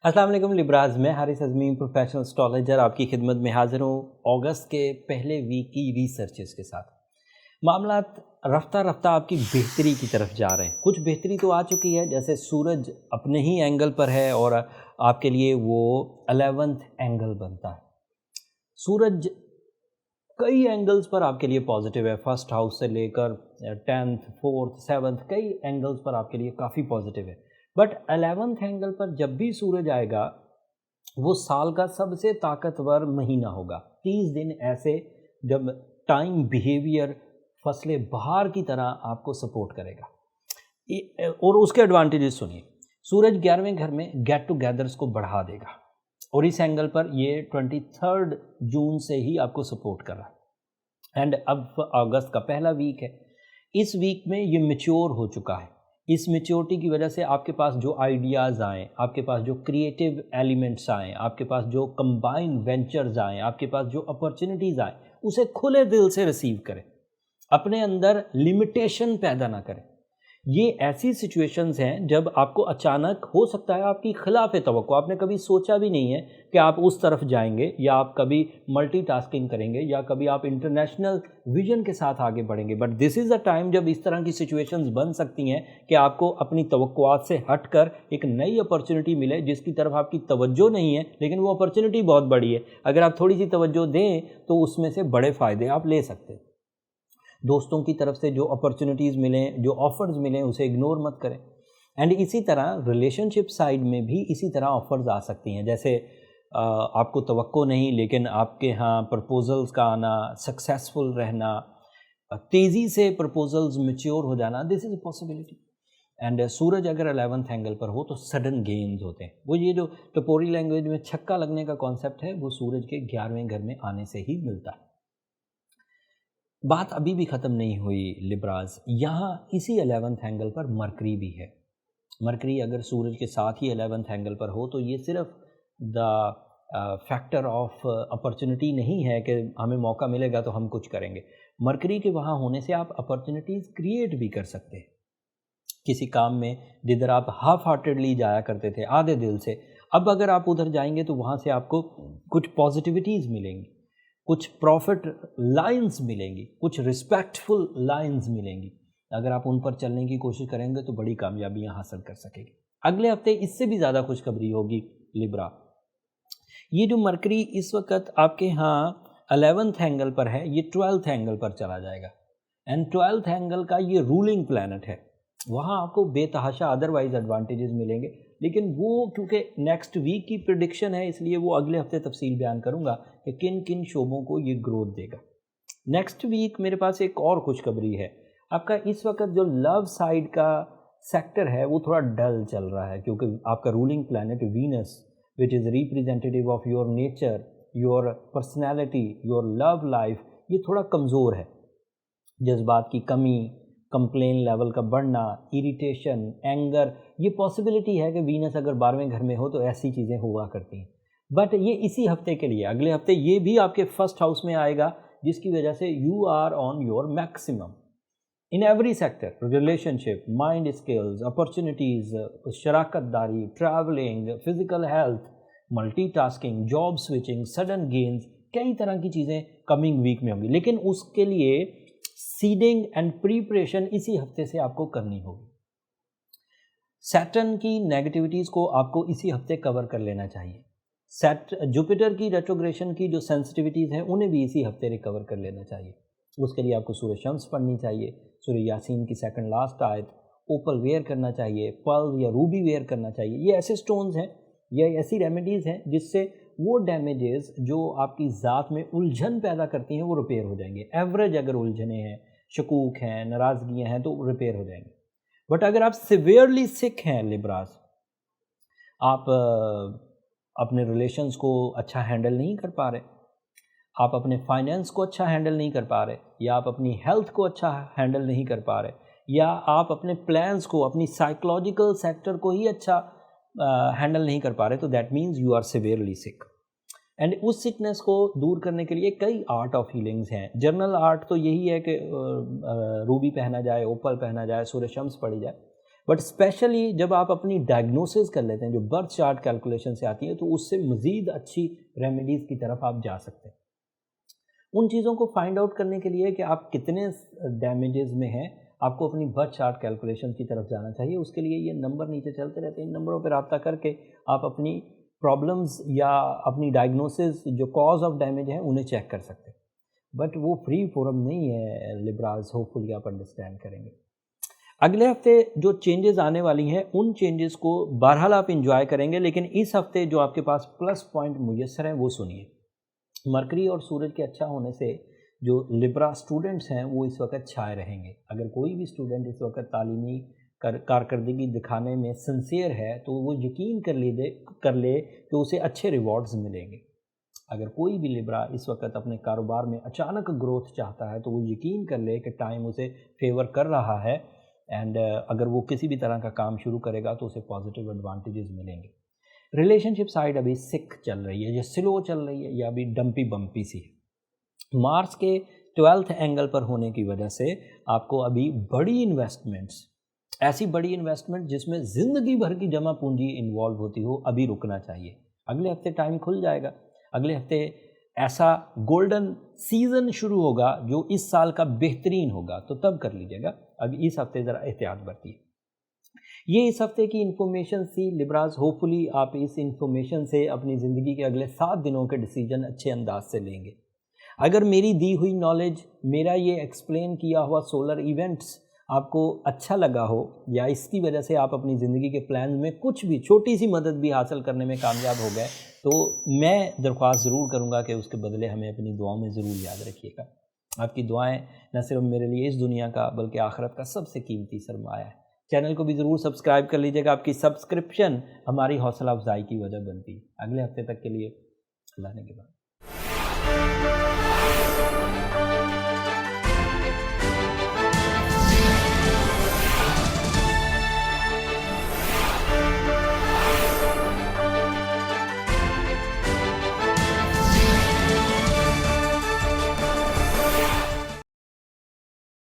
السلام علیکم لبراز، میں حارث اعظمی پروفیشنل اسٹرالوجر آپ کی خدمت میں حاضر ہوں اگست کے پہلے ویک کی ریسرچز کے ساتھ۔ معاملات رفتہ رفتہ آپ کی بہتری کی طرف جا رہے ہیں۔ کچھ بہتری تو آ چکی ہے، جیسے سورج اپنے ہی اینگل پر ہے اور آپ کے لیے وہ 11ویں اینگل بنتا ہے۔ سورج کئی اینگلز پر آپ کے لیے پازیٹیو ہے، فرسٹ ہاؤس سے لے کر 10th 4th 7th کئی اینگلز پر آپ کے لیے کافی پازیٹیو ہے۔ بٹ 11ویں اینگل پر جب بھی سورج آئے گا وہ سال کا سب سے طاقتور مہینہ ہوگا۔ 30 دن ایسے جب ٹائم بیہیویئر فصل بہار کی طرح آپ کو سپورٹ کرے گا۔ اور اس کے ایڈوانٹیجز سنیے۔ سورج 11ویں گھر میں گیٹ ٹو گیدرز کو بڑھا دے گا، اور اس اینگل پر یہ 23 جون سے ہی آپ کو سپورٹ کر رہا ہے۔ اینڈ اب اگست کا پہلا ویک ہے، اس ویک میں یہ میچور ہو چکا ہے۔ اس میچورٹی کی وجہ سے آپ کے پاس جو آئیڈیاز آئیں، آپ کے پاس جو کریٹیو ایلیمنٹس آئیں، آپ کے پاس جو کمبائن وینچرز آئیں، آپ کے پاس جو اپرچونٹیز آئیں، اسے کھلے دل سے ریسیو کریں، اپنے اندر لمیٹیشن پیدا نہ کریں۔ یہ ایسی سچویشنز ہیں جب آپ کو اچانک ہو سکتا ہے آپ کی خلاف توقع، آپ نے کبھی سوچا بھی نہیں ہے کہ آپ اس طرف جائیں گے، یا آپ کبھی ملٹی ٹاسکنگ کریں گے، یا کبھی آپ انٹرنیشنل ویژن کے ساتھ آگے بڑھیں گے۔ But this is a time جب اس طرح کی سچویشنز بن سکتی ہیں کہ آپ کو اپنی توقعات سے ہٹ کر ایک نئی اپرچونٹی ملے جس کی طرف آپ کی توجہ نہیں ہے، لیکن وہ اپرچونٹی بہت بڑی ہے۔ اگر آپ تھوڑی سی توجہ دیں تو اس میں سے بڑے فائدے آپ لے سکتے ہیں۔ دوستوں کی طرف سے جو اپرچونٹیز ملیں، جو آفرز ملیں، اسے اگنور مت کریں۔ اینڈ اسی طرح ریلیشن شپ سائڈ میں بھی اسی طرح آفرز آ سکتی ہیں، جیسے آپ کو توقع نہیں لیکن آپ کے ہاں پرپوزلز کا آنا، سکسیسفل رہنا، تیزی سے پرپوزلز میچور ہو جانا، دس از اے پاسبلٹی۔ اینڈ سورج اگر 11ویں اینگل پر ہو تو سڈن گینز ہوتے ہیں۔ وہ یہ جو ٹپوری لینگویج میں چھکا لگنے کا کانسیپٹ ہے، وہ سورج کے 11ویں گھر میں آنے سے ہی ملتا ہے۔ بات ابھی بھی ختم نہیں ہوئی لبراز، یہاں اسی 11ویں اینگل پر مرکری بھی ہے۔ مرکری اگر سورج کے ساتھ ہی 11ویں اینگل پر ہو تو یہ صرف دا فیکٹر آف اپرچونٹی نہیں ہے کہ ہمیں موقع ملے گا تو ہم کچھ کریں گے۔ مرکری کے وہاں ہونے سے آپ اپرچونٹیز کریٹ بھی کر سکتے ہیں کسی کام میں جدھر آپ ہاف ہارٹیڈلی جایا کرتے تھے، آدھے دل سے، اب اگر آپ ادھر جائیں گے تو وہاں سے آپ کو کچھ پازیٹیوٹیز ملیں گی، کچھ پروفٹ لائنز ملیں گی، کچھ رسپیکٹفل لائنز ملیں گی۔ اگر آپ ان پر چلنے کی کوشش کریں گے تو بڑی کامیابیاں حاصل کر سکیں گے۔ اگلے ہفتے اس سے بھی زیادہ خوشخبری ہوگی لبرا۔ یہ جو مرکری اس وقت آپ کے ہاں 11ویں اینگل پر ہے، یہ 12th اینگل پر چلا جائے گا، اینڈ 12th اینگل کا یہ رولنگ پلانٹ ہے۔ وہاں آپ کو بے تحاشا ادروائز ایڈوانٹیجز ملیں گے، لیکن وہ کیونکہ نیکسٹ ویک کی پریڈکشن ہے اس لیے وہ اگلے ہفتے تفصیل بیان کروں گا کہ کن کن شعبوں کو یہ گروتھ دے گا۔ نیکسٹ ویک میرے پاس ایک اور خوشخبری ہے۔ آپ کا اس وقت جو لو سائیڈ کا سیکٹر ہے وہ تھوڑا ڈل چل رہا ہے، کیونکہ آپ کا ruling planet Venus which is representative of your nature, your personality, your love life, یہ تھوڑا کمزور ہے۔ جذبات کی کمی، کمپلین لیول کا بڑھنا، اریٹیشن، اینگر، یہ پاسبلٹی ہے کہ وینس اگر 12ویں گھر میں ہو تو ایسی چیزیں ہوا کرتی ہیں۔ بٹ یہ اسی ہفتے کے لیے، اگلے ہفتے یہ بھی آپ کے فرسٹ ہاؤس میں آئے گا، جس کی وجہ سے you are on your maximum in every sector, relationship, mind skills, opportunities, شراکت داری، travelling, physical health, multitasking, job switching, sudden gains, کئی طرح کی چیزیں کمنگ ویک میں ہوں گی، لیکن اس کے لیے سیڈنگ اینڈ پریپریشن اسی ہفتے سے آپ کو کرنی ہوگی۔ سیٹرن کی نیگیٹیوٹیز کو آپ کو اسی ہفتے کور کر لینا چاہیے۔ جوپیٹر کی ریٹروگریشن کی جو سینسٹیوٹیز ہیں انہیں بھی اسی ہفتے ریکور کر لینا چاہیے۔ اس کے لیے آپ کو سورہ شمس پڑھنی چاہیے، سورہ یاسین کی سیکنڈ لاسٹ آیت، اوپل ویئر کرنا چاہیے، پرل یا روبی ویئر کرنا چاہیے۔ یہ ایسے سٹونز ہیں، یہ ایسی ریمیڈیز ہیں جس سے وہ ڈیمیجز جو آپ کی ذات میں الجھن پیدا کرتی ہیں وہ ریپیئر ہو جائیں گے۔ ایوریج اگر الجھنیں ہیں، شکوک ہیں، ناراضگیاں ہیں تو ریپیئر ہو جائیں گے۔ بٹ اگر آپ سیویئرلی سک ہیں لبراز، آپ اپنے ریلیشنز کو اچھا ہینڈل نہیں کر پا رہے، آپ اپنے فائنینس کو اچھا ہینڈل نہیں کر پا رہے، یا آپ اپنی ہیلتھ کو اچھا ہینڈل نہیں کر پا رہے، یا آپ اپنے پلانز کو، اپنی سائیکولوجیکل سیکٹر کو ہی اچھا ہینڈل نہیں کر پا رہے، تو that means you are severely sick. And اس سکنس کو دور کرنے کے لیے کئی آرٹ آف ہیلنگز ہیں۔ جرنل آرٹ تو یہی ہے کہ روبی پہنا جائے، اوپل پہنا جائے، سورہ شمس پڑھی جائے، بٹ اسپیشلی جب آپ اپنی ڈائگنوسس کر لیتے ہیں جو برتھ چارٹ کیلکولیشن سے آتی ہے تو اس سے مزید اچھی ریمیڈیز کی طرف آپ جا سکتے ہیں۔ ان چیزوں کو فائنڈ آؤٹ کرنے کے لیے کہ آپ کتنے ڈیمیجز میں ہیں، آپ کو اپنی برتھ چارٹ کیلکولیشن کی طرف جانا چاہیے۔ اس کے لیے یہ نمبر نیچے چلتے رہتے ہیں، ان نمبروں پہ رابطہ کر کے آپ اپنی پرابلمز یا اپنی ڈائگنوسس جو کاز آف ڈیمیج ہیں انہیں چیک کر سکتے ہیں۔ بٹ وہ فری فورم نہیں ہے لبراز، ہوپ فلی آپ انڈرسٹینڈ کریں گے۔ اگلے ہفتے جو چینجز آنے والی ہیں ان چینجز کو بہرحال آپ انجوائے کریں گے، لیکن اس ہفتے جو آپ کے پاس پلس پوائنٹ میسر ہیں وہ سنیے۔ مرکری اور سورج کے اچھا ہونے سے جو لبرا اسٹوڈنٹس ہیں وہ اس وقت چھائے رہیں گے۔ اگر کوئی بھی اسٹوڈنٹ اس وقت تعلیمی کارکردگی دکھانے میں سنسیئر ہے تو وہ یقین کر لے کہ اسے اچھے ریوارڈز ملیں گے۔ اگر کوئی بھی لبرا اس وقت اپنے کاروبار میں اچانک گروتھ چاہتا ہے تو وہ یقین کر لے کہ ٹائم اسے فیور کر رہا ہے، اینڈ اگر وہ کسی بھی طرح کا کام شروع کرے گا تو اسے پازیٹیو ایڈوانٹیجز ملیں گے۔ ریلیشن شپ سائڈ ابھی سک چل رہی ہے یا سلو چل رہی ہے یا ابھی ڈمپی بمپی سی ہے۔ مارس کے 12th اینگل پر ہونے کی وجہ سے آپ کو ابھی بڑی انویسٹمنٹس، ایسی بڑی انویسٹمنٹ جس میں زندگی بھر کی جمع پونجی انوالو ہوتی ہو، ابھی رکنا چاہیے۔ اگلے ہفتے ٹائم کھل جائے گا، اگلے ہفتے ایسا گولڈن سیزن شروع ہوگا جو اس سال کا بہترین ہوگا، تو تب کر لیجیے گا۔ ابھی اس ہفتے ذرا احتیاط برتیے۔ یہ اس ہفتے کی انفارمیشن تھی لبراز، ہوپ فلی آپ اس انفارمیشن سے اپنی زندگی کے اگلے 7 دنوں کے ڈیسیجن اچھے انداز سے لیں گے۔ اگر میری دی ہوئی نالج، میرا یہ ایکسپلین کیا ہوا سولر ایونٹس آپ کو اچھا لگا ہو یا اس کی وجہ سے آپ اپنی زندگی کے پلانز میں کچھ بھی چھوٹی سی مدد بھی حاصل کرنے میں کامیاب ہو گئے تو میں درخواست ضرور کروں گا کہ اس کے بدلے ہمیں اپنی دعاؤں میں ضرور یاد رکھیے گا۔ آپ کی دعائیں نہ صرف میرے لیے اس دنیا کا بلکہ آخرت کا سب سے قیمتی سرمایہ ہے۔ چینل کو بھی ضرور سبسکرائب کر لیجیے گا، آپ کی سبسکرپشن ہماری حوصلہ افزائی کی وجہ بنتی ہے۔ اگلے ہفتے تک کے لیے اللہ نے کے بعد